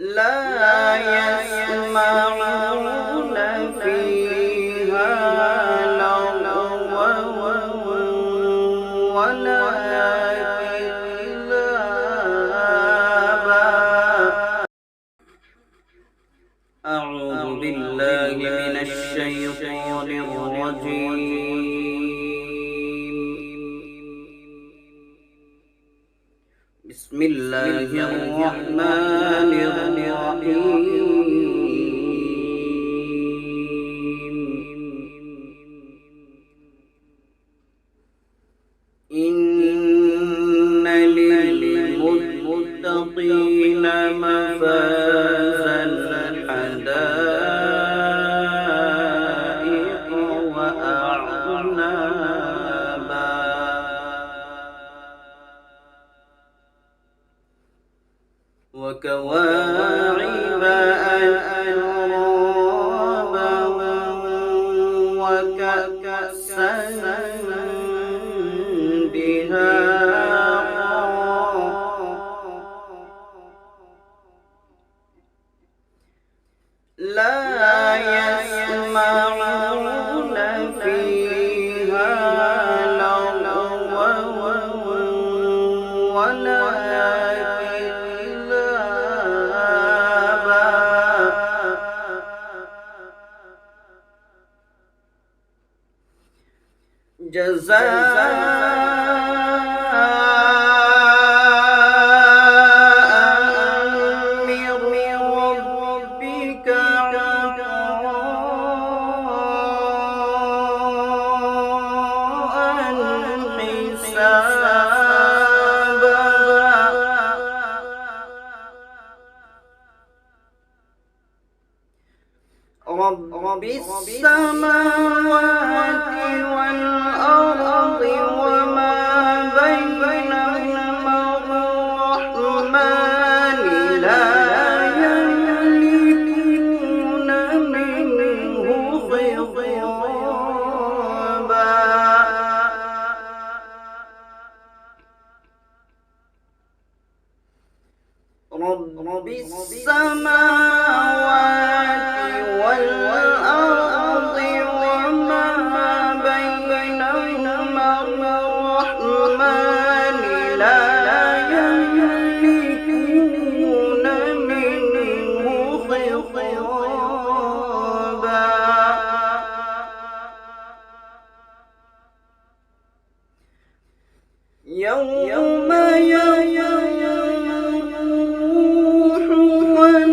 لا يسمعون فيها لغوا ولا كذابا. أعوذ بالله من الشيطان الرجيم. بسم الله الرحمن الرحيم. إن للمتقين مفازا حدائق وأعنابا وكواعب أترابا وكأسا دهاقا. لا يسمعون فيها لغوا ولا كذابا. جزاء من ربك عطاء حسابا. رب السماوات والأرض وما بينهما الرحمن لا يملكون منه خطابا. رب السماوات والأرض وما بينهما الرحمن لا يملكون منه خطابا. يوم الروح والملائكة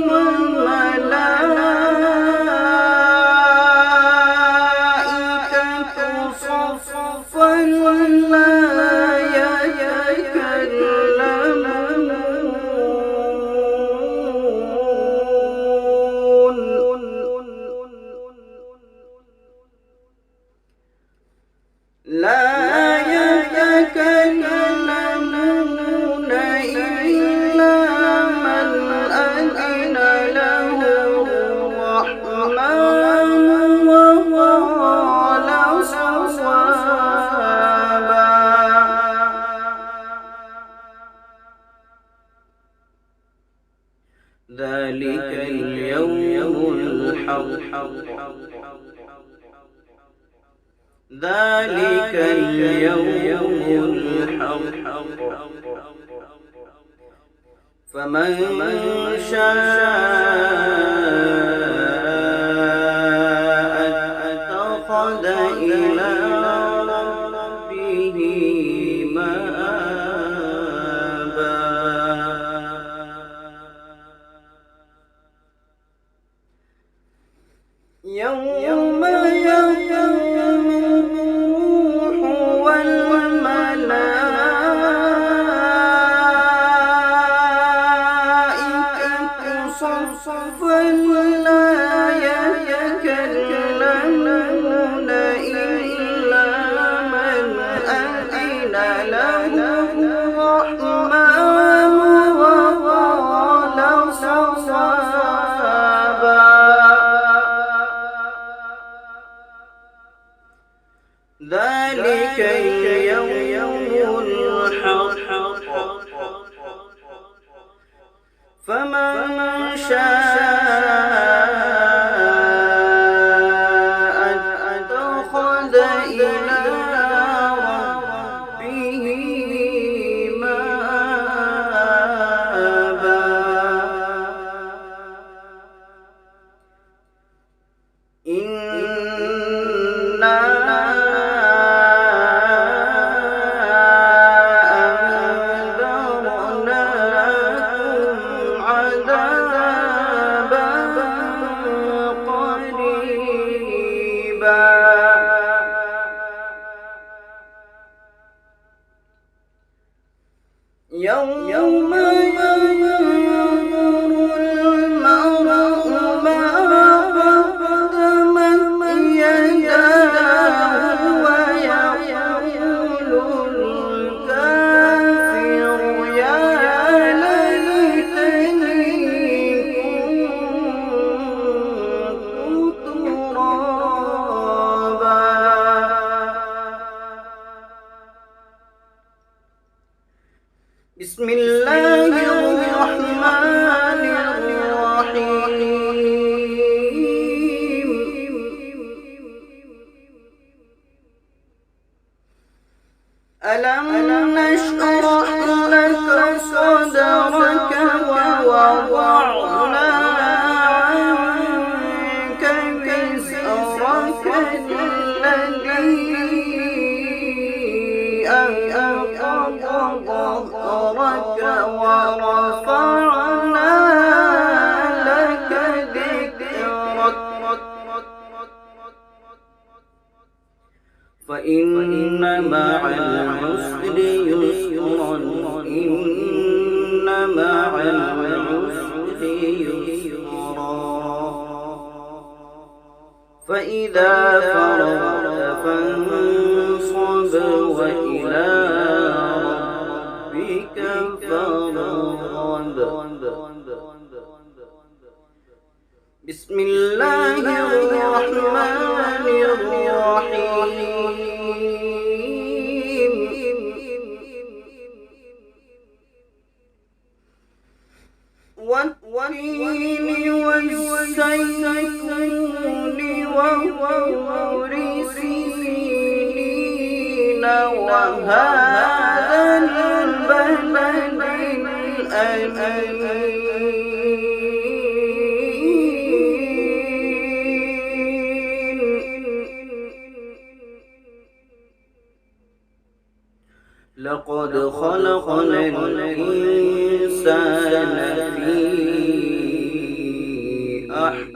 صفا لا يتكلمون إلا من أذن له الرحمن وقال صوابا. ذلك اليوم الحق. ذلك اليوم الحق. فمن شاء اتخذ إلى ربه مآبا. يوم يقوم الروح والملائكة صفا لا يتكلمون إلا من أذن له الرحمن وقال صوابا. ذلك اليوم الحق. فمن شاء اتخذ إلى ربه مآبا إنا أنذرناكم عذابا قريبا يوم ينظر المرء ما قدمت يداه ويقول الكافر يا ليتني كنت ترابا بسم الله الرحمن الرحيم ألم نشرح لك صدرك ووضعنا عنك وزرك الذي أنقض ظهرك ورفعنا لك ذكرك فإن مع العسر يسرا إن مع العسر يسرا فإذا فرغت فانصب وإلى ربك فارغب بسم الله الرحمن الرحيم والتين والزيتون وطور سينين وهذا البلد الأمين لقد خلقنا الإنسان في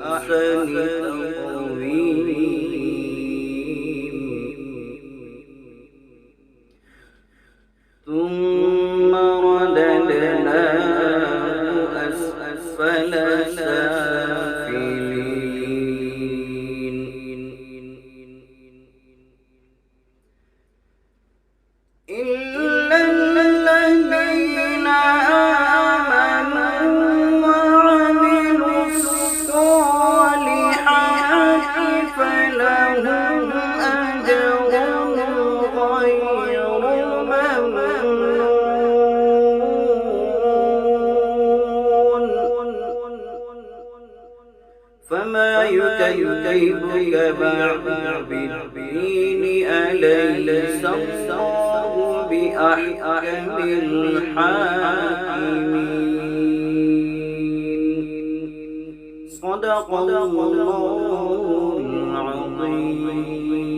أحسن تقويم ثم رددناه أسفل سافلين إلا الذين آمنوا وعملوا الصالحات فلهم أجر غير ممنون فما يكذبك بعد بالدين أليس الله بأحكم الحاكمين صدق الله العظيم.